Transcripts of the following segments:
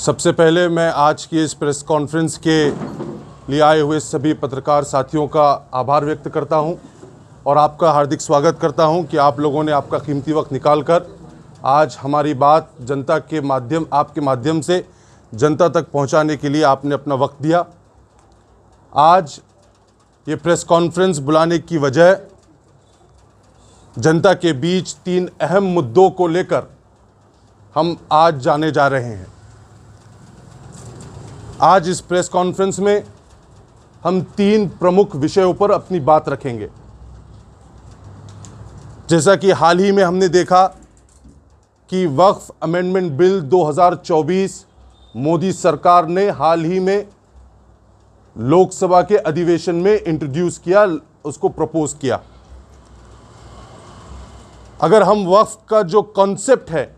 सबसे पहले मैं आज की इस प्रेस कॉन्फ्रेंस के लिए आए हुए सभी पत्रकार साथियों का आभार व्यक्त करता हूं और आपका हार्दिक स्वागत करता हूं कि आप लोगों ने आपका कीमती वक्त निकालकर आज हमारी बात जनता के माध्यम आपके माध्यम से जनता तक पहुंचाने के लिए आपने अपना वक्त दिया। आज ये प्रेस कॉन्फ्रेंस बुलाने की वजह जनता के बीच 3 अहम मुद्दों को लेकर हम आज जाने जा रहे हैं। आज इस प्रेस कॉन्फ्रेंस में हम 3 प्रमुख विषयों पर अपनी बात रखेंगे। जैसा कि हाल ही में हमने देखा कि वक्फ अमेंडमेंट बिल 2024 मोदी सरकार ने हाल ही में लोकसभा के अधिवेशन में इंट्रोड्यूस किया, उसको प्रपोज किया। अगर हम वक्फ का जो कॉन्सेप्ट है,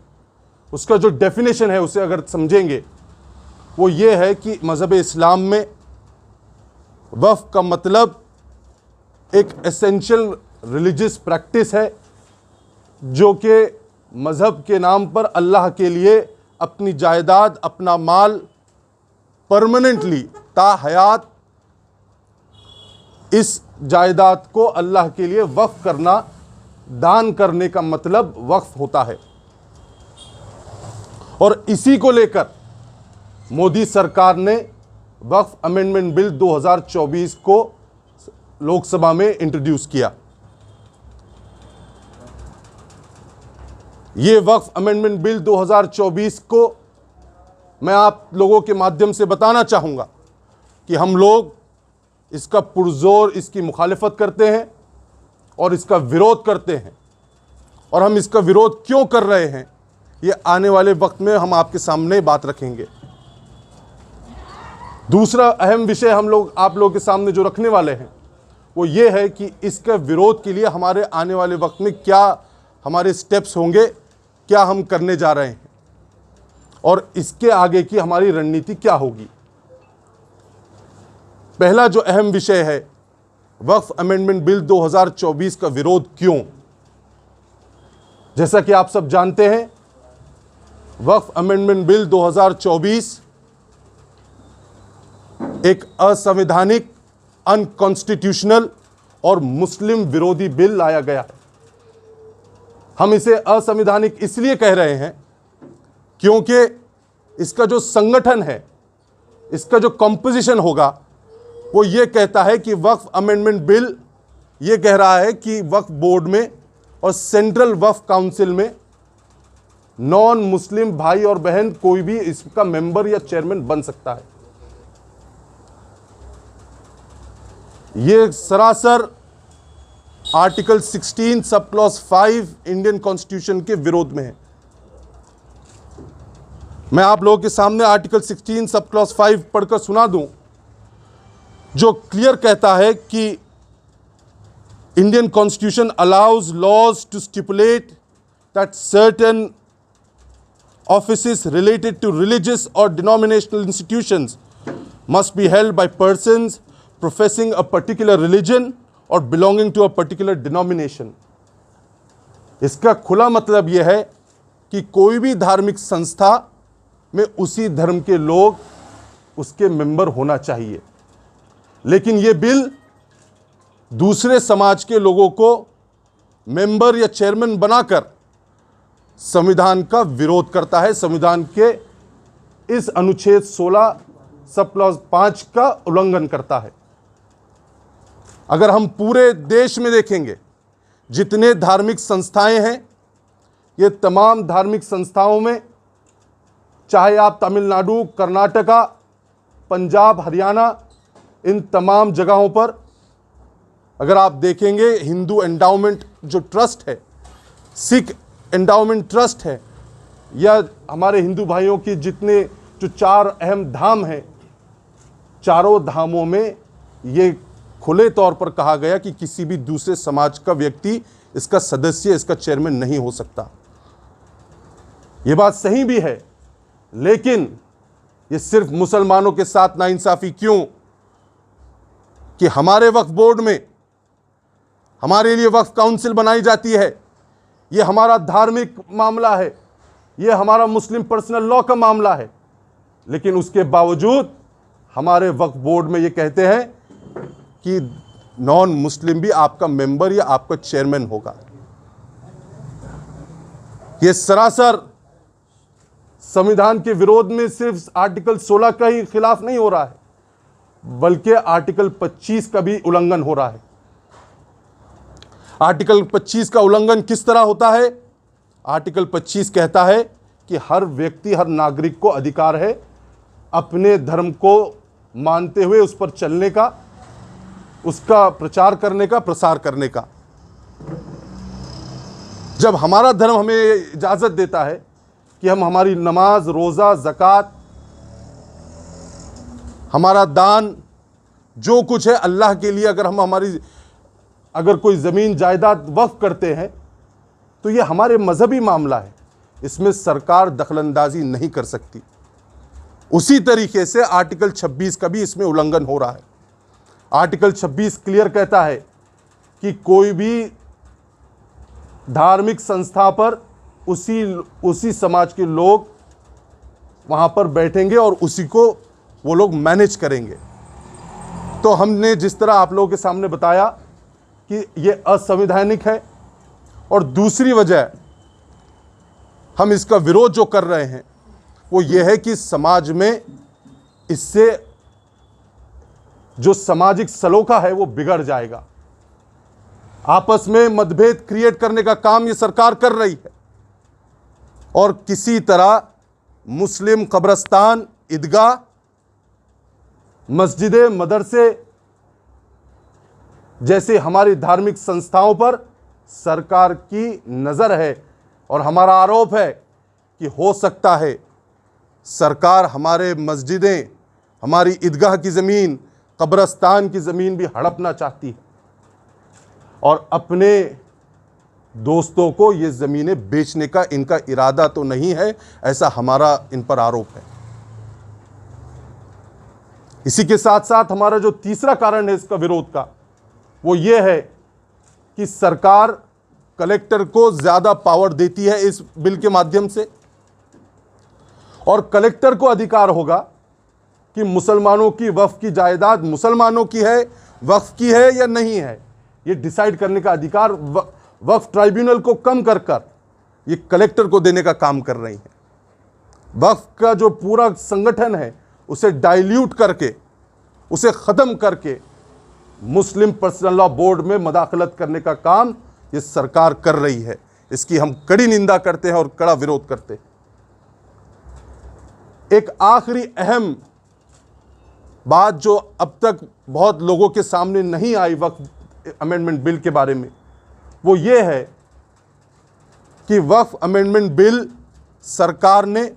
उसका जो डेफिनेशन है, उसे अगर समझेंगे, वो ये है कि मज़हब इस्लाम में वक्फ का मतलब एक एसेंशियल रिलीजियस प्रैक्टिस है जो कि मज़हब के नाम पर अल्लाह के लिए अपनी जायदाद, अपना माल परमानेंटली ताहयात इस जायदाद को अल्लाह के लिए वक्फ करना, दान करने का मतलब वक्फ होता है। और इसी को लेकर मोदी सरकार ने वक्फ अमेंडमेंट बिल 2024 को लोकसभा में इंट्रोड्यूस किया। ये वक्फ अमेंडमेंट बिल 2024 को मैं आप लोगों के माध्यम से बताना चाहूँगा कि हम लोग इसका पुरजोर इसकी मुखालिफत करते हैं और इसका विरोध करते हैं। और हम इसका विरोध क्यों कर रहे हैं, ये आने वाले वक्त में हम आपके सामने बात रखेंगे। दूसरा अहम विषय हम लोग आप लोगों के सामने जो रखने वाले हैं वो ये है कि इसके विरोध के लिए हमारे आने वाले वक्त में क्या हमारे स्टेप्स होंगे, क्या हम करने जा रहे हैं और इसके आगे की हमारी रणनीति क्या होगी। पहला जो अहम विषय है, वक्फ अमेंडमेंट बिल 2024 का विरोध क्यों। जैसा कि आप सब जानते हैं, वक्फ अमेंडमेंट बिल 2024 एक असंवैधानिक, अनकॉन्स्टिट्यूशनल और मुस्लिम विरोधी बिल लाया गया है। हम इसे असंवैधानिक इसलिए कह रहे हैं क्योंकि इसका जो संगठन है, इसका जो कंपोजिशन होगा, वो ये कहता है कि वक्फ अमेंडमेंट बिल ये कह रहा है कि वक्फ बोर्ड में और सेंट्रल वक्फ काउंसिल में नॉन मुस्लिम भाई और बहन कोई भी इसका मेंबर या चेयरमैन बन सकता है। ये सरासर article 16 sub clause 5 Indian constitution के विरोध में है। मैं आप लोगों के सामने आर्टिकल 16 सब क्लॉज 5 पढ़कर सुना दूं, जो क्लियर कहता है कि Indian constitution allows laws to stipulate that certain offices related to religious or denominational institutions must be held by persons professing a particular religion or belonging to a particular denomination। इसका खुला मतलब यह है कि कोई भी धार्मिक संस्था में उसी धर्म के लोग उसके मेंबर होना चाहिए। लेकिन यह बिल दूसरे समाज के लोगों को मेंबर या चेयरमैन बनाकर संविधान का विरोध करता है, संविधान के इस अनुच्छेद 16 सब क्लॉज 5 का उल्लंघन करता है। अगर हम पूरे देश में देखेंगे, जितने धार्मिक संस्थाएं हैं, ये तमाम धार्मिक संस्थाओं में, चाहे आप तमिलनाडु, कर्नाटका, पंजाब, हरियाणा, इन तमाम जगहों पर अगर आप देखेंगे, हिंदू एंडाउमेंट जो ट्रस्ट है, सिख एंडाउमेंट ट्रस्ट है, या हमारे हिंदू भाइयों की जितने जो 4 अहम धाम हैं, चारों धामों में ये खुले तौर पर कहा गया कि किसी भी दूसरे समाज का व्यक्ति इसका सदस्य, इसका चेयरमैन नहीं हो सकता। ये बात सही भी है, लेकिन ये सिर्फ मुसलमानों के साथ नाइंसाफ़ी क्यों कि हमारे वक्फ बोर्ड में हमारे लिए वक्फ काउंसिल बनाई जाती है। ये हमारा धार्मिक मामला है, ये हमारा मुस्लिम पर्सनल लॉ का मामला है। लेकिन उसके बावजूद हमारे वक्फ बोर्ड में ये कहते हैं कि नॉन मुस्लिम भी आपका मेंबर या आपका चेयरमैन होगा। ये सरासर संविधान के विरोध में सिर्फ आर्टिकल 16 का ही खिलाफ नहीं हो रहा है, बल्कि आर्टिकल 25 का भी उल्लंघन हो रहा है। आर्टिकल 25 का उल्लंघन किस तरह होता है? आर्टिकल 25 कहता है कि हर व्यक्ति, हर नागरिक को अधिकार है अपने धर्म को मानते हुए उस पर चलने का, उसका प्रचार करने का, प्रसार करने का। जब हमारा धर्म हमें इजाज़त देता है कि हम हमारी नमाज, रोज़ा, ज़कात, हमारा दान, जो कुछ है अल्लाह के लिए, अगर कोई ज़मीन जायदाद वक्फ करते हैं तो ये हमारे मजहबी मामला है, इसमें सरकार दखलंदाजी नहीं कर सकती। उसी तरीके से आर्टिकल 26 का भी इसमें उल्लंघन हो रहा है। आर्टिकल 26 क्लियर कहता है कि कोई भी धार्मिक संस्था पर उसी समाज के लोग वहाँ पर बैठेंगे और उसी को वो लोग मैनेज करेंगे। तो हमने जिस तरह आप लोगों के सामने बताया कि ये असंवैधानिक है, और दूसरी वजह हम इसका विरोध जो कर रहे हैं वो ये है कि समाज में इससे जो सामाजिक सलोखा है वो बिगड़ जाएगा। आपस में मतभेद क्रिएट करने का काम ये सरकार कर रही है, और किसी तरह मुस्लिम कब्रिस्तान, ईदगाह, मस्जिदें, मदरसे जैसे हमारी धार्मिक संस्थाओं पर सरकार की नज़र है। और हमारा आरोप है कि हो सकता है सरकार हमारे मस्जिदें, हमारी ईदगाह की ज़मीन, कब्रिस्तान की ज़मीन भी हड़पना चाहती है, और अपने दोस्तों को ये ज़मीनें बेचने का इनका इरादा तो नहीं है, ऐसा हमारा इन पर आरोप है। इसी के साथ साथ हमारा जो तीसरा कारण है इसका विरोध का, वो ये है कि सरकार कलेक्टर को ज़्यादा पावर देती है इस बिल के माध्यम से, और कलेक्टर को अधिकार होगा कि मुसलमानों की वक्फ की जायदाद मुसलमानों की है, वक्फ की है या नहीं है, ये डिसाइड करने का अधिकार वक्फ ट्राइब्यूनल को कम कर ये कलेक्टर को देने का काम कर रही है। वक्फ का जो पूरा संगठन है उसे डाइल्यूट करके, उसे ख़त्म करके मुस्लिम पर्सनल लॉ बोर्ड में मदाखलत करने का काम ये सरकार कर रही है। इसकी हम कड़ी निंदा करते हैं और कड़ा विरोध करते हैं। एक आखिरी अहम बात जो अब तक बहुत लोगों के सामने नहीं आई वक्फ अमेंडमेंट बिल के बारे में, वो ये है कि वक्फ अमेंडमेंट बिल सरकार ने,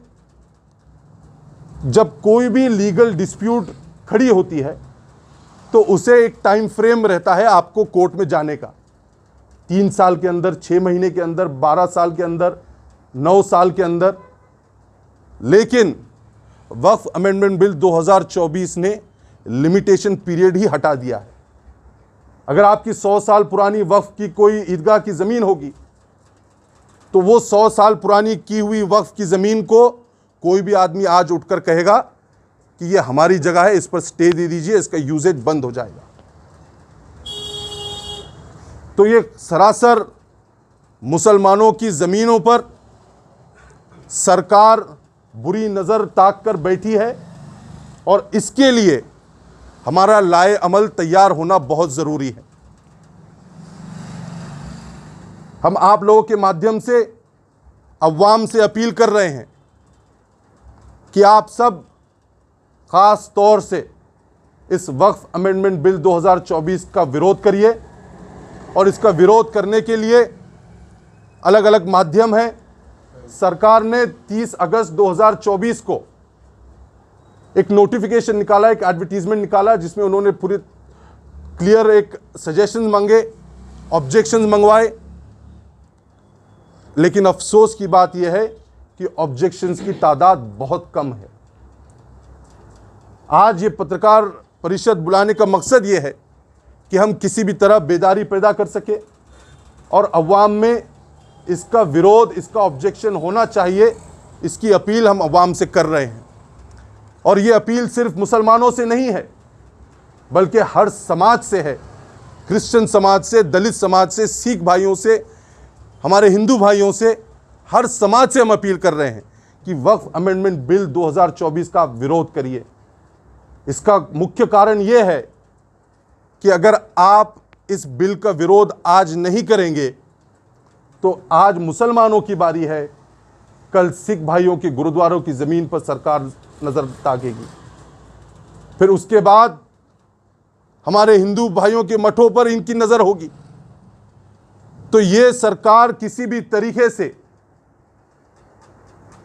जब कोई भी लीगल डिस्प्यूट खड़ी होती है तो उसे एक टाइम फ्रेम रहता है आपको कोर्ट में जाने का, 3 साल के अंदर, 6 महीने के अंदर, 12 साल के अंदर, 9 साल के अंदर। लेकिन वक्फ अमेंडमेंट बिल 2024 ने लिमिटेशन पीरियड ही हटा दिया है। अगर आपकी 100 साल पुरानी वक्फ की कोई ईदगाह की ज़मीन होगी तो वो 100 साल पुरानी की हुई वक्फ की ज़मीन को कोई भी आदमी आज उठकर कहेगा कि ये हमारी जगह है, इस पर स्टे दे दीजिए, इसका यूजेज बंद हो जाएगा। तो ये सरासर मुसलमानों की ज़मीनों पर सरकार बुरी नज़र ताक कर बैठी है, और इसके लिए हमारा लाए अमल तैयार होना बहुत ज़रूरी है। हम आप लोगों के माध्यम से अवाम से अपील कर रहे हैं कि आप सब ख़ास तौर से इस वक्फ अमेंडमेंट बिल 2024 का विरोध करिए, और इसका विरोध करने के लिए अलग अलग माध्यम हैं। सरकार ने 30 अगस्त 2024 को एक नोटिफिकेशन निकाला, एक एडवर्टीजमेंट निकाला, जिसमें उन्होंने पूरी क्लियर एक सजेशन मांगे, ऑब्जेक्शंस मंगवाए। लेकिन अफसोस की बात यह है कि ऑब्जेक्शंस की तादाद बहुत कम है। आज ये पत्रकार परिषद बुलाने का मकसद ये है कि हम किसी भी तरह बेदारी पैदा कर सके, और अवाम में इसका विरोध, इसका ऑब्जेक्शन होना चाहिए, इसकी अपील हम अवाम से कर रहे हैं। और ये अपील सिर्फ मुसलमानों से नहीं है, बल्कि हर समाज से है। क्रिश्चियन समाज से, दलित समाज से, सिख भाइयों से, हमारे हिंदू भाइयों से, हर समाज से हम अपील कर रहे हैं कि वक्फ अमेंडमेंट बिल 2024 का विरोध करिए। इसका मुख्य कारण यह है कि अगर आप इस बिल का विरोध आज नहीं करेंगे तो आज मुसलमानों की बारी है, कल सिख भाइयों के गुरुद्वारों की ज़मीन पर सरकार नज़र ताकेगी, फिर उसके बाद हमारे हिंदू भाइयों के मठों पर इनकी नज़र होगी। तो ये सरकार किसी भी तरीके से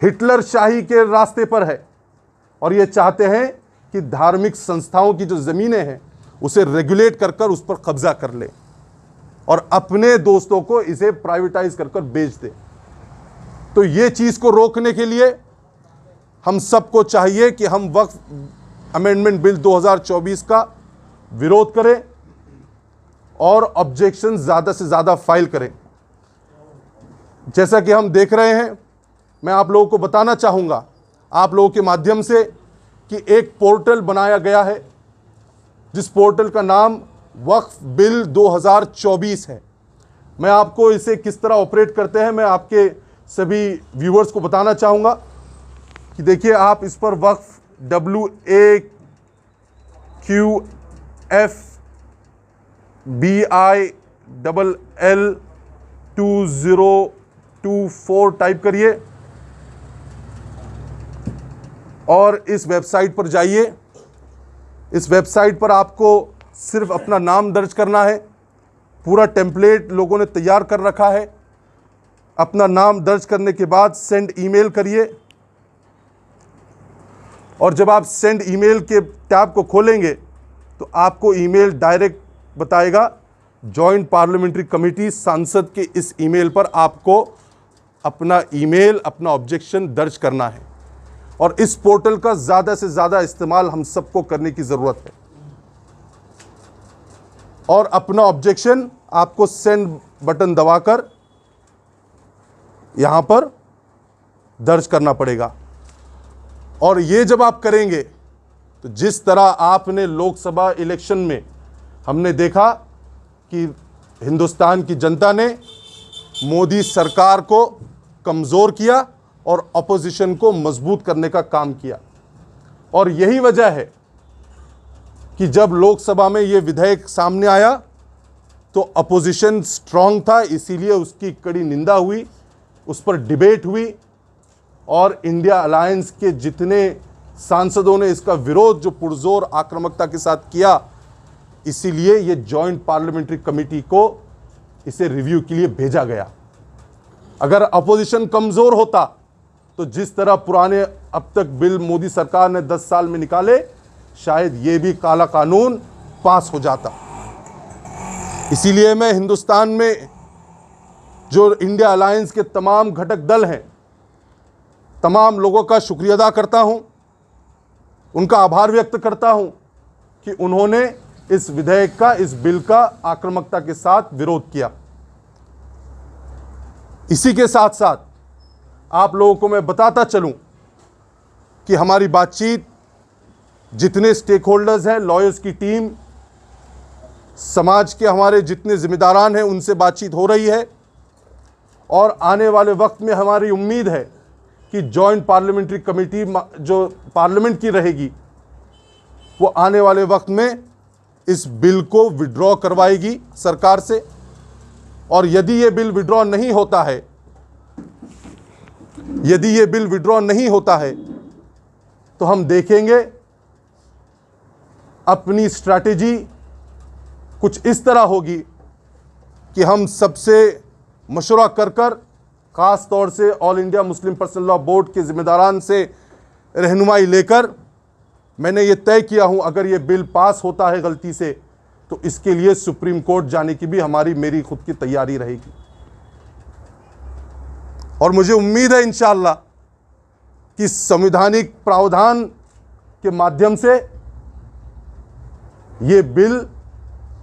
हिटलर शाही के रास्ते पर है और ये चाहते हैं कि धार्मिक संस्थाओं की जो ज़मीनें हैं उसे रेगुलेट कर उस पर कब्जा कर ले और अपने दोस्तों को इसे प्राइवेटाइज कर बेच दे। तो ये चीज़ को रोकने के लिए हम सबको चाहिए कि हम वक्फ अमेंडमेंट बिल 2024 का विरोध करें और ऑब्जेक्शन ज़्यादा से ज़्यादा फाइल करें। जैसा कि हम देख रहे हैं, मैं आप लोगों को बताना चाहूँगा आप लोगों के माध्यम से कि एक पोर्टल बनाया गया है जिस पोर्टल का नाम वक्फ बिल 2024 है। मैं आपको इसे किस तरह ऑपरेट करते हैं मैं आपके सभी व्यूअर्स को बताना चाहूँगा कि देखिए, आप इस पर वक्फ WAQFBILL2024 टाइप करिए और इस वेबसाइट पर जाइए। इस वेबसाइट पर आपको सिर्फ अपना नाम दर्ज करना है। पूरा टेम्पलेट लोगों ने तैयार कर रखा है। अपना नाम दर्ज करने के बाद सेंड ईमेल करिए और जब आप सेंड ईमेल के टैब को खोलेंगे तो आपको ईमेल डायरेक्ट बताएगा जॉइंट पार्लियामेंट्री कमेटी सांसद के इस ईमेल पर आपको अपना ईमेल, अपना ऑब्जेक्शन दर्ज करना है और इस पोर्टल का ज़्यादा से ज़्यादा इस्तेमाल हम सबको करने की ज़रूरत है और अपना ऑब्जेक्शन आपको सेंड बटन दबाकर यहाँ पर दर्ज करना पड़ेगा। और ये जब आप करेंगे तो जिस तरह आपने लोकसभा इलेक्शन में हमने देखा कि हिंदुस्तान की जनता ने मोदी सरकार को कमज़ोर किया और अपोजिशन को मजबूत करने का काम किया, और यही वजह है कि जब लोकसभा में ये विधेयक सामने आया तो अपोजिशन स्ट्रांग था, इसीलिए उसकी कड़ी निंदा हुई, उस पर डिबेट हुई और इंडिया अलायंस के जितने सांसदों ने इसका विरोध जो पुरजोर आक्रामकता के साथ किया, इसीलिए ये जॉइंट पार्लियामेंट्री कमेटी को इसे रिव्यू के लिए भेजा गया। अगर अपोजिशन कमज़ोर होता तो जिस तरह पुराने अब तक बिल मोदी सरकार ने 10 साल में निकाले, शायद ये भी काला कानून पास हो जाता। इसीलिए मैं हिंदुस्तान में जो इंडिया अलायंस के तमाम घटक दल हैं, तमाम लोगों का शुक्रिया अदा करता हूं, उनका आभार व्यक्त करता हूं कि उन्होंने इस विधेयक का, इस बिल का आक्रामकता के साथ विरोध किया। इसी के साथ साथ आप लोगों को मैं बताता चलूं कि हमारी बातचीत जितने स्टेक होल्डर्स हैं, लॉयर्स की टीम, समाज के हमारे जितने जिम्मेदारान हैं, उनसे बातचीत हो रही है और आने वाले वक्त में हमारी उम्मीद है कि जॉइंट पार्लियामेंट्री कमेटी जो पार्लियामेंट की रहेगी वो आने वाले वक्त में इस बिल को विड्रॉ करवाएगी सरकार से, और यदि ये बिल विड्रॉ नहीं होता है, यदि ये बिल विड्रॉ नहीं होता है तो हम देखेंगे अपनी स्ट्रैटेजी कुछ इस तरह होगी कि हम सबसे मशवरा कर ख़ास तौर से all India Muslim personal law board के ज़िम्मेदारान से रहनुमाई लेकर मैंने ये तय किया हूँ, अगर ये बिल पास होता है गलती से तो इसके लिए सुप्रीम कोर्ट जाने की भी मेरी खुद की तैयारी रहेगी। और मुझे उम्मीद है इंशाअल्लाह कि संवैधानिक प्रावधान के माध्यम से ये बिल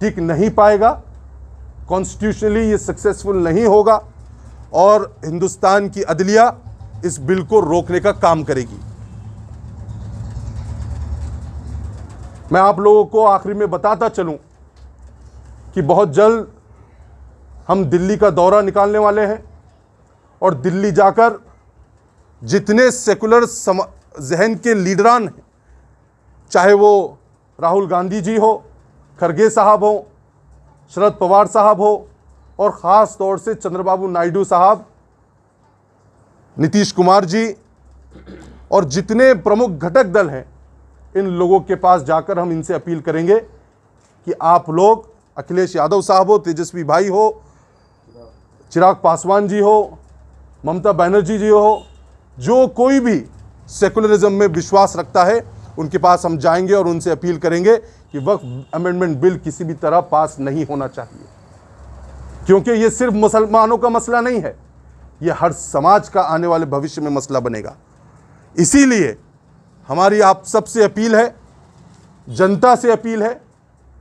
टिक नहीं पाएगा, कॉन्स्टिट्यूशनली ये सक्सेसफुल नहीं होगा और हिंदुस्तान की अदलिया इस बिल को रोकने का काम करेगी। मैं आप लोगों को आखिरी में बताता चलूं कि बहुत जल्द हम दिल्ली का दौरा निकालने वाले हैं और दिल्ली जाकर जितने सेकुलर जहन के लीडरान हैं, चाहे वो राहुल गांधी जी हो, खरगे साहब हो, शरद पवार साहब हो, और ख़ास तौर से चंद्रबाबू नायडू साहब, नीतीश कुमार जी और जितने प्रमुख घटक दल हैं, इन लोगों के पास जाकर हम इनसे अपील करेंगे कि आप लोग, अखिलेश यादव साहब हो, तेजस्वी भाई हो, चिराग पासवान जी हो, ममता बनर्जी जी हो, जो कोई भी सेकुलरिज्म में विश्वास रखता है, उनके पास हम जाएंगे और उनसे अपील करेंगे कि वक्फ अमेंडमेंट बिल किसी भी तरह पास नहीं होना चाहिए, क्योंकि ये सिर्फ मुसलमानों का मसला नहीं है, ये हर समाज का आने वाले भविष्य में मसला बनेगा। इसीलिए हमारी आप सबसे अपील है, जनता से अपील है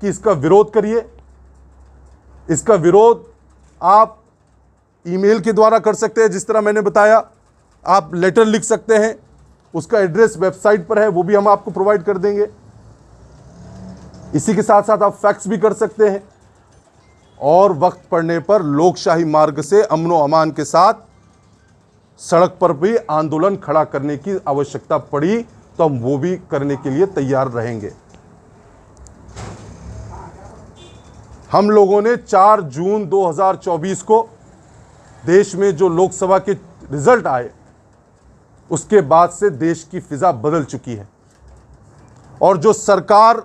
कि इसका विरोध करिए। इसका विरोध आप ईमेल के द्वारा कर सकते हैं, जिस तरह मैंने बताया, आप लेटर लिख सकते हैं, उसका एड्रेस वेबसाइट पर है, वो भी हम आपको प्रोवाइड कर देंगे। इसी के साथ साथ आप फैक्स भी कर सकते हैं, और वक्त पड़ने पर लोकशाही मार्ग से अमन व अमान के साथ सड़क पर भी आंदोलन खड़ा करने की आवश्यकता पड़ी तो हम वो भी करने के लिए तैयार रहेंगे। हम लोगों ने 4 जून 2024 को देश में जो लोकसभा के रिजल्ट आए, उसके बाद से देश की फिजा बदल चुकी है, और जो सरकार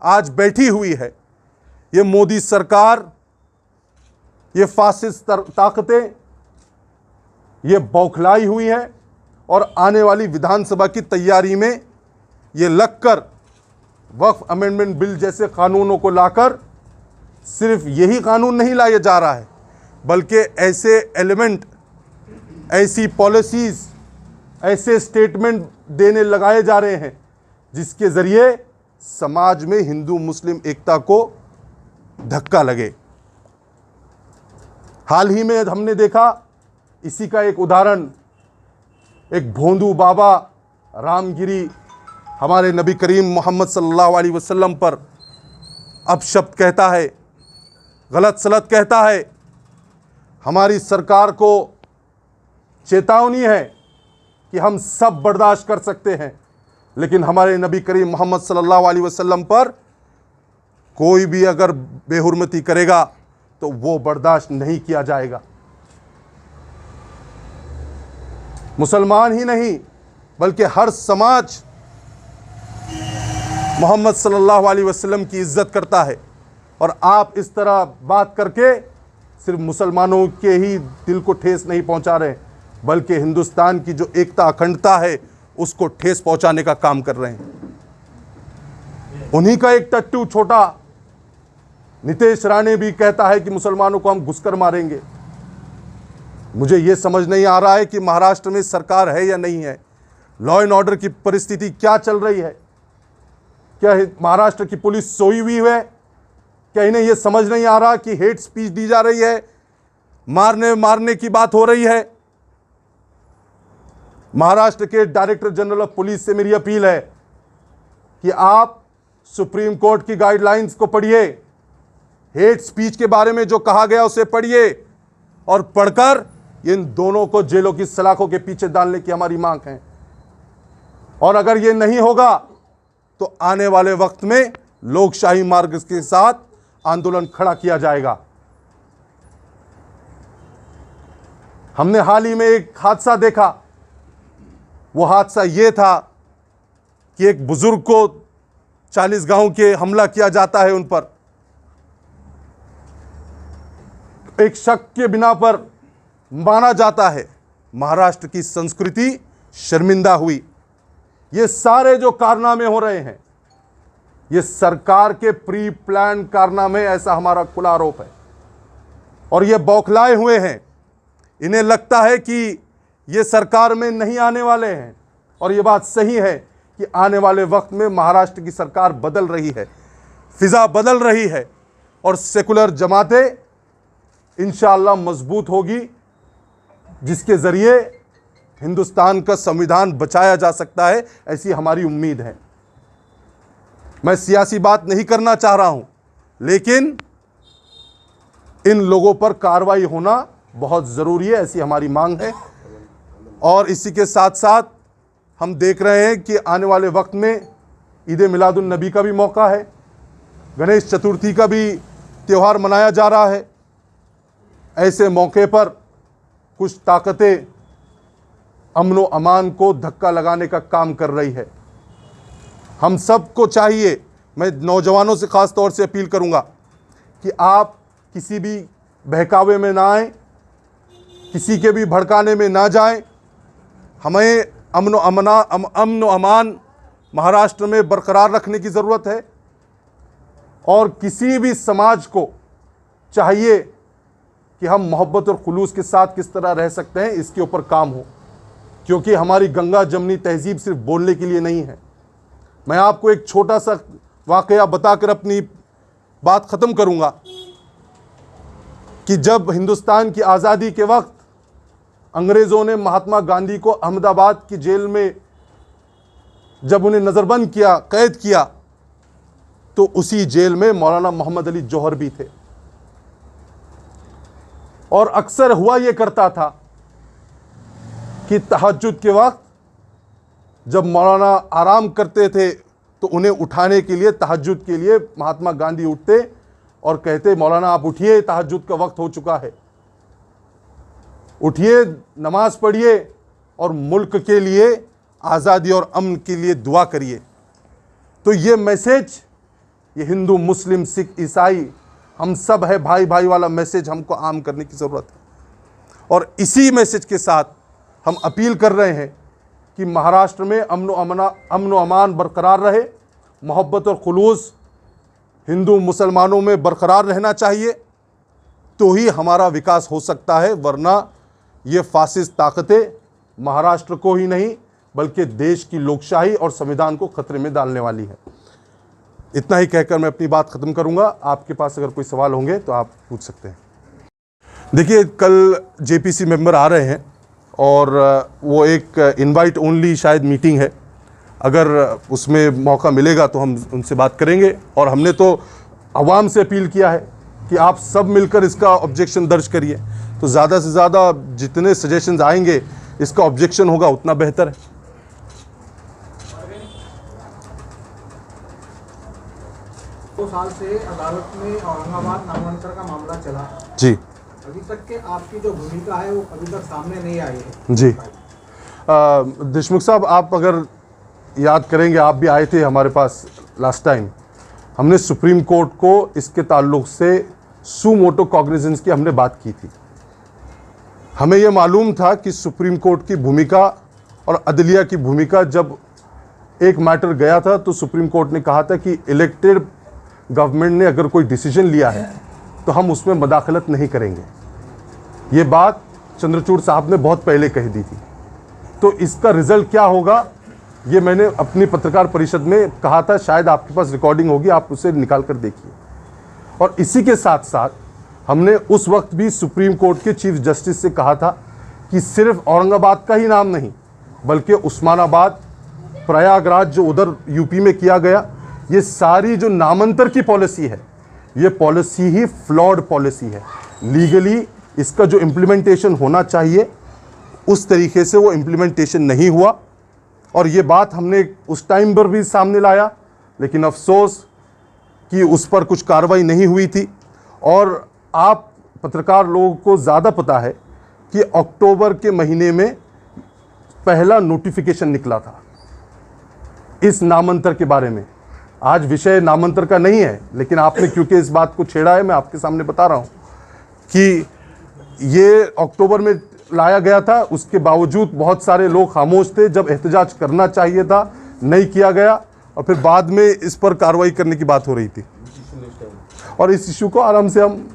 आज बैठी हुई है, ये मोदी सरकार, ये फासिस्ट ताकतें, ये बौखलाई हुई है, और आने वाली विधानसभा की तैयारी में ये लगकर वक्फ अमेंडमेंट बिल जैसे कानूनों को लाकर सिर्फ यही कानून नहीं लाया जा रहा है, बल्कि ऐसे एलिमेंट, ऐसी पॉलिसीज, ऐसे स्टेटमेंट लगाए जा रहे हैं जिसके ज़रिए समाज में हिंदू मुस्लिम एकता को धक्का लगे। हाल ही में हमने देखा, इसी का एक उदाहरण, एक भोंदू बाबा रामगिरी हमारे नबी करीम मोहम्मद सल्लल्लाहु अलैहि वसल्लम पर अपशब्द कहता है, गलत सलत कहता है। हमारी सरकार को चेतावनी है कि हम सब बर्दाश्त कर सकते हैं, लेकिन हमारे नबी करीम मोहम्मद सल्लल्लाहु अलैहि वसल्लम पर कोई भी अगर बेहुरमती करेगा तो वो बर्दाश्त नहीं किया जाएगा। मुसलमान ही नहीं बल्कि हर समाज मोहम्मद सल्लल्लाहु अलैहि वसल्लम की इज्जत करता है, और आप इस तरह बात करके सिर्फ मुसलमानों के ही दिल को ठेस नहीं पहुंचा रहे, बल्कि हिंदुस्तान की जो एकता अखंडता है उसको ठेस पहुंचाने का काम कर रहे हैं। उन्हीं का एक टट्टू छोटा नितेश राणे भी कहता है कि मुसलमानों को हम घुसकर मारेंगे। मुझे यह समझ नहीं आ रहा है कि महाराष्ट्र में सरकार है या नहीं है, लॉ एंड ऑर्डर की परिस्थिति क्या चल रही है। क्या महाराष्ट्र की पुलिस सोई हुई है? क्या इन्हें यह समझ नहीं आ रहा कि हेट स्पीच दी जा रही है, मारने की बात हो रही है? महाराष्ट्र के डायरेक्टर जनरल ऑफ पुलिस से मेरी अपील है कि आप सुप्रीम कोर्ट की गाइडलाइंस को पढ़िए, हेट स्पीच के बारे में जो कहा गया उसे पढ़िए, और पढ़कर इन दोनों को जेलों की सलाखों के पीछे डालने की हमारी मांग है। और अगर ये नहीं होगा तो आने वाले वक्त में लोकशाही मार्ग के साथ आंदोलन खड़ा किया जाएगा। हमने हाल ही में एक हादसा देखा। वो हादसा ये था कि एक बुजुर्ग को 40 गांव के हमला किया जाता है, उन पर एक शक के बिना पर माना जाता है। महाराष्ट्र की संस्कृति शर्मिंदा हुई। ये सारे जो कारनामे हो रहे हैं, ये सरकार के प्री प्लान कारनामे, ऐसा हमारा खुला आरोप है। और ये बौखलाए हुए हैं, इन्हें लगता है कि ये सरकार में नहीं आने वाले हैं। और ये बात सही है कि आने वाले वक्त में महाराष्ट्र की सरकार बदल रही है, फिजा बदल रही है, और सेकुलर जमातें इंशाअल्लाह मजबूत होगी, जिसके ज़रिए हिंदुस्तान का संविधान बचाया जा सकता है, ऐसी हमारी उम्मीद है। मैं सियासी बात नहीं करना चाह रहा हूं, लेकिन इन लोगों पर कार्रवाई होना बहुत ज़रूरी है, ऐसी हमारी मांग है। और इसी के साथ साथ हम देख रहे हैं कि आने वाले वक्त में ईद मिलादुन नबी का भी मौका है, गणेश चतुर्थी का भी त्यौहार मनाया जा रहा है। ऐसे मौके पर कुछ ताकतें अमन व अमान को धक्का लगाने का काम कर रही है। हम सबको चाहिए, मैं नौजवानों से ख़ास तौर से अपील करूंगा कि आप किसी भी बहकावे में ना आएं, किसी के भी भड़काने में ना जाएं। हमें अमन व अमान महाराष्ट्र में बरकरार रखने की ज़रूरत है और किसी भी समाज को चाहिए कि हम मोहब्बत और खुलूस के साथ किस तरह रह सकते हैं, इसके ऊपर काम हो, क्योंकि हमारी गंगा जमनी तहजीब सिर्फ बोलने के लिए नहीं है। मैं आपको एक छोटा सा वाक़या बताकर अपनी बात ख़त्म करूंगा कि जब हिंदुस्तान की आज़ादी के वक्त अंग्रेज़ों ने महात्मा गांधी को अहमदाबाद की जेल में जब उन्हें नज़रबंद किया, कैद किया, तो उसी जेल में मौलाना मोहम्मद अली जौहर भी थे। और अक्सर हुआ ये करता था कि तहज्जुद के वक्त जब मौलाना आराम करते थे तो उन्हें उठाने के लिए, तहज्जुद के लिए महात्मा गांधी उठते और कहते, मौलाना आप उठिए, तहज्जुद का वक्त हो चुका है, उठिए, नमाज पढ़िए और मुल्क के लिए, आज़ादी और अमन के लिए दुआ करिए। तो ये मैसेज, ये हिंदू, मुस्लिम, सिख, ईसाई, हम सब है भाई भाई वाला मैसेज हमको आम करने की ज़रूरत है। और इसी मैसेज के साथ हम अपील कर रहे हैं कि महाराष्ट्र में अमन व अमान बरकरार रहे, मोहब्बत और खुलूस हिंदू मुसलमानों में बरकरार रहना चाहिए, तो ही हमारा विकास हो सकता है। वरना ये फासिस्ट ताकतें महाराष्ट्र को ही नहीं बल्कि देश की लोकशाही और संविधान को खतरे में डालने वाली है। इतना ही कहकर मैं अपनी बात ख़त्म करूंगा। आपके पास अगर कोई सवाल होंगे तो आप पूछ सकते हैं। देखिए, कल जेपीसी मेंबर आ रहे हैं और वो एक इनवाइट ओनली शायद मीटिंग है, अगर उसमें मौका मिलेगा तो हम उनसे बात करेंगे। और हमने तो आवाम से अपील किया है कि आप सब मिलकर इसका ऑब्जेक्शन दर्ज करिए, तो ज़्यादा से ज़्यादा जितने सजेशंस आएंगे इसका ऑब्जेक्शन होगा उतना बेहतर है। 2 साल से अदालत में औरंगाबाद नामांकन का मामला चला जी, अभी तक के आपकी जो भूमिका है वो अभी तक सामने नहीं आई है जी। देशमुख साहब, आप अगर याद करेंगे, आप भी आए थे हमारे पास लास्ट टाइम, हमने सुप्रीम कोर्ट को इसके ताल्लुक से सू मोटो कॉग्निजेंस की हमने बात की थी। हमें यह मालूम था कि सुप्रीम कोर्ट की भूमिका और अदलिया की भूमिका, जब एक मैटर गया था तो सुप्रीम कोर्ट ने कहा था कि इलेक्टेड गवर्नमेंट ने अगर कोई डिसीजन लिया है तो हम उसमें मदाखलत नहीं करेंगे। ये बात चंद्रचूड़ साहब ने बहुत पहले कह दी थी। तो इसका रिजल्ट क्या होगा ये मैंने अपनी पत्रकार परिषद में कहा था, शायद आपके पास रिकॉर्डिंग होगी, आप उसे निकाल कर देखिए। और इसी के साथ साथ हमने उस वक्त भी सुप्रीम कोर्ट के चीफ जस्टिस से कहा था कि सिर्फ औरंगाबाद का ही नाम नहीं बल्कि उस्मानाबाद, प्रयागराज जो उधर यूपी में किया गया, ये सारी जो नामांतर की पॉलिसी है, ये पॉलिसी ही फ्लॉड पॉलिसी है। लीगली इसका जो इम्प्लीमेंटेशन होना चाहिए उस तरीके से वो इम्प्लीमेंटेशन नहीं हुआ। और ये बात हमने उस टाइम पर भी सामने लाया, लेकिन अफसोस कि उस पर कुछ कार्रवाई नहीं हुई थी। और आप पत्रकार लोगों को ज़्यादा पता है कि अक्टूबर के महीने में पहला नोटिफिकेशन निकला था इस नामांतर के बारे में। आज विषय नामांतर का नहीं है, लेकिन आपने क्योंकि इस बात को छेड़ा है, मैं आपके सामने बता रहा हूँ कि ये अक्टूबर में लाया गया था। उसके बावजूद बहुत सारे लोग खामोश थे, जब एहतजाज करना चाहिए था नहीं किया गया, और फिर बाद में इस पर कार्रवाई करने की बात हो रही थी। और इस इशू को आराम से हम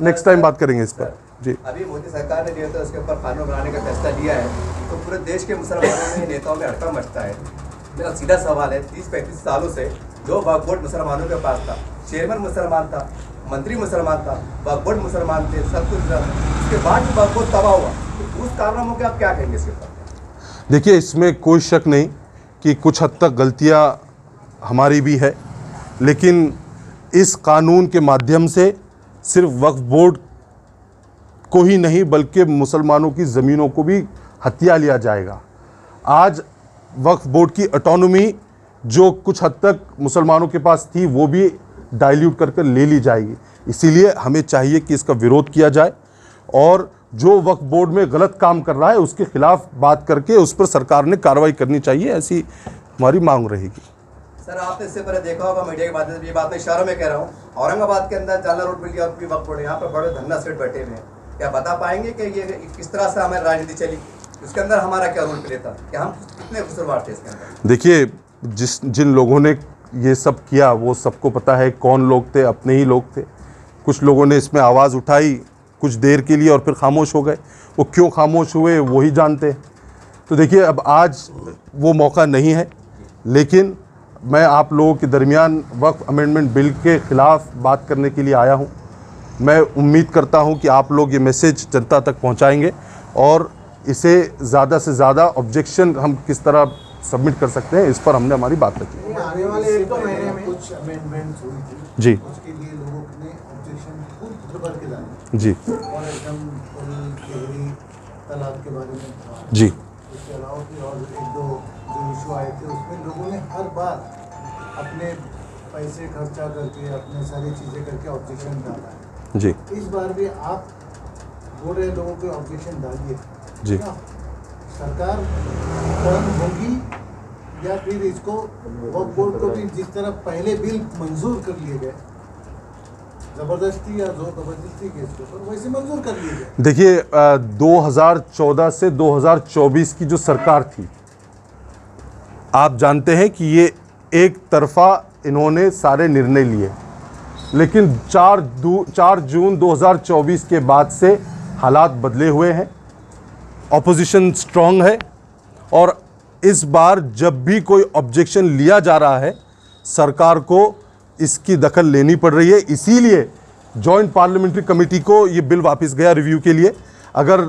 नेक्स्ट टाइम बात करेंगे इस पर। जी, अभी मोदी सरकार ने जो है उसके ऊपर कानून बनाने का फैसला लिया है, तो पूरे देश के मुसलमानों में नेताओं में हड़कंप मचता है। मेरा सीधा सवाल है, 30-35 सालों से जो वक्फ बोर्ड मुसलमानों के पास था, चेयरमैन मुसलमान था, मंत्री मुसलमान था, वक्फ बोर्ड मुसलमान थे, सब कुछ था, उसके बाद भी वक्फ बोर्ड तबाह हुआ, तो उस कारनामों के आप क्या कहेंगे इसके ऊपर? देखिए, इसमें कोई शक नहीं कि कुछ हद तक गलतियाँ हमारी भी है, लेकिन इस कानून के माध्यम से सिर्फ वक्फ बोर्ड को ही नहीं बल्कि मुसलमानों की ज़मीनों को भी हथिया लिया जाएगा। आज वक्फ बोर्ड की ऑटोनॉमी जो कुछ हद तक मुसलमानों के पास थी वो भी डाइल्यूट कर ले ली जाएगी। इसीलिए हमें चाहिए कि इसका विरोध किया जाए और जो वक्फ बोर्ड में गलत काम कर रहा है उसके खिलाफ बात करके उस पर सरकार ने कार्रवाई करनी चाहिए, ऐसी हमारी मांग रहेगी। सर आपने इससे पहले देखा होगा मीडिया के माध्यम से, ये बात मैं इशारों में कह रहा हूँ, औरंगाबाद के अंदर जालना रोड मिल और वक्फ बोर्ड यहाँ पर बड़े धन्ना सेठ बैठे हुए हैं। क्या बता पाएंगे कि ये किस तरह से हमारी राजनीति चली, उसके अंदर हमारा क्या रोल प्ले था, कि हम कितने कसूरवार थे इसके अंदर? देखिए, जिन लोगों ने ये सब किया वो सबको पता है कौन लोग थे, अपने ही लोग थे। कुछ लोगों ने इसमें आवाज़ उठाई कुछ देर के लिए और फिर खामोश हो गए। वो क्यों खामोश हुए वो ही जानते हैं। तो देखिए, अब आज वो मौका नहीं है, लेकिन मैं आप लोगों के दरमियान वक्फ अमेंडमेंट बिल के ख़िलाफ़ बात करने के लिए आया हूँ। मैं उम्मीद करता हूँ कि आप लोग ये मैसेज जनता तक पहुँचाएंगे और इसे ज़्यादा से ज़्यादा ऑब्जेक्शन हम किस तरह सबमिट कर सकते हैं, इस पर हमने हमारी बात रखी। आने वाले 1-2 महीने में कुछ अमेंडमेंट्स हुई थी जी उसके लिए लोगों ने ऑब्जेक्शन खुद भर के डाले जी और एकदम गहरी तलाक के बारे में था। जी उसके अलावा फिर और 1-2 जो इशू आए थे उसमें लोगों ने हर बार अपने पैसे खर्चा करके अपने सारी चीज़ें करके ऑब्जेक्शन डाला है। जी इस बार भी आप बोल रहे लोगों को ऑब्जेक्शन डालिए जी। क्या सरकार टर्न होगी या फिर इसको वक्फ बोर्ड को भी जिस तरह पहले बिल मंजूर कर लिए गए जबरदस्ती या जोर जबरदस्ती के इसके ऊपर वैसे मंजूर कर लिए गए? देखिए, 2014 से 2024 की जो सरकार थी, आप जानते हैं कि ये एक तरफा इन्होंने सारे निर्णय लिए, लेकिन 4 जून 2024 के बाद से हालात बदले हुए हैं। ऑपोजिशन स्ट्रांग है और इस बार जब भी कोई ऑब्जेक्शन लिया जा रहा है सरकार को इसकी दखल लेनी पड़ रही है। इसीलिए जॉइंट पार्लियामेंट्री कमेटी को ये बिल वापस गया रिव्यू के लिए। अगर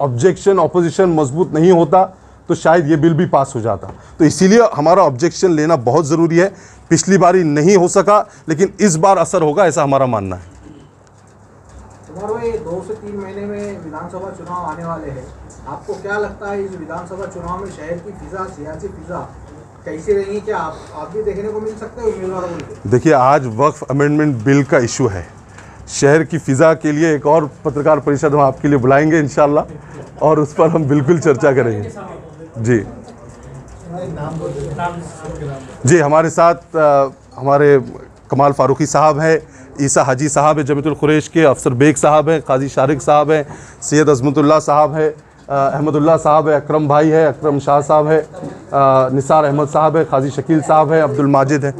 ऑब्जेक्शन ऑपोजिशन मजबूत नहीं होता तो शायद ये बिल भी पास हो जाता। तो इसीलिए हमारा ऑब्जेक्शन लेना बहुत ज़रूरी है। पिछली बारी नहीं हो सका, लेकिन इस बार असर होगा, ऐसा हमारा मानना है। तुम्हारे 2 से 3 महीने में विधानसभा चुनाव आने वाले हैं। आपको क्या लगता है इस विधानसभा चुनाव में शहर की फिजा, सियासी फिजा कैसी रहेगी? क्या आप भी देखने को मिल सकते हैं उम्मीदवारों को? देखिए, आज वक्फ अमेंडमेंट बिल का इशू है। शहर की फिजा के लिए एक और पत्रकार परिषद हम आपके लिए बुलाएंगे इंशाल्लाह और उस पर हम बिल्कुल चर्चा करेंगे। जी जी, हमारे साथ हमारे कमाल फारूकी साहब हैं, ईसा हाजी साहब है जमीयतुल कुरैश के, अफसर बेग साहब हैं, काजी शारिक साहब हैं, सैयद अज़मतुल्लाह साहब है, अहमदुल्लाह साहब है, अकरम भाई है, अकरम शाह साहब है, निसार अहमद साहब है, काजी शकील साहब है, अब्दुल माजिद है।